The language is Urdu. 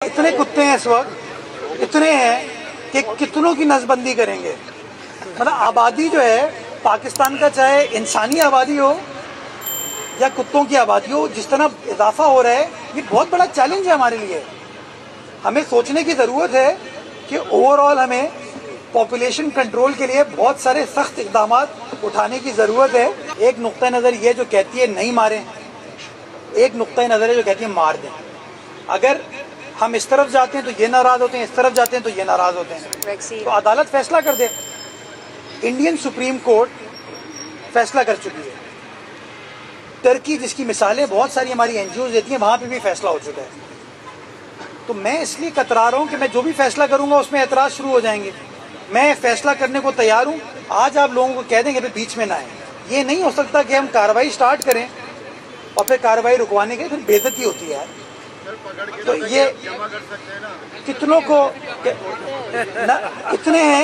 اتنے کتے ہیں اس وقت، اتنے ہیں کہ کتنوں کی نسبندی کریں گے. مطلب آبادی جو ہے پاکستان کا، چاہے انسانی آبادی ہو یا کتوں کی آبادی ہو، جس طرح اضافہ ہو رہا ہے، یہ بہت بڑا چیلنج ہے ہمارے لیے. ہمیں سوچنے کی ضرورت ہے کہ اوور آل ہمیں پاپولیشن کنٹرول کے لیے بہت سارے سخت اقدامات اٹھانے کی ضرورت ہے. ایک نقطہ نظر یہ جو کہتی ہے نہیں ماریں، ایک نقطہ نظر ہے جو کہتی ہے مار دیں. اگر ہم اس طرف جاتے ہیں تو یہ ناراض ہوتے ہیں، اس طرف جاتے ہیں تو یہ ناراض ہوتے ہیں. تو عدالت فیصلہ کر دے. انڈین سپریم کورٹ فیصلہ کر چکی ہے. ترکی جس کی مثالیں بہت ساری ہماری این جی اوز دیتی ہیں، وہاں پہ بھی فیصلہ ہو چکا ہے. تو میں اس لیے کترا رہا ہوں کہ میں جو بھی فیصلہ کروں گا اس میں اعتراض شروع ہو جائیں گے. میں فیصلہ کرنے کو تیار ہوں. آج آپ لوگوں کو کہہ دیں کہ بیچ میں نہ آئیں. یہ نہیں ہو سکتا کہ ہم کارروائی سٹارٹ کریں اور پھر کارروائی رکوانے کے پھر بے عزتی ہوتی ہے. تو یہ کتنوں کو اتنے ہیں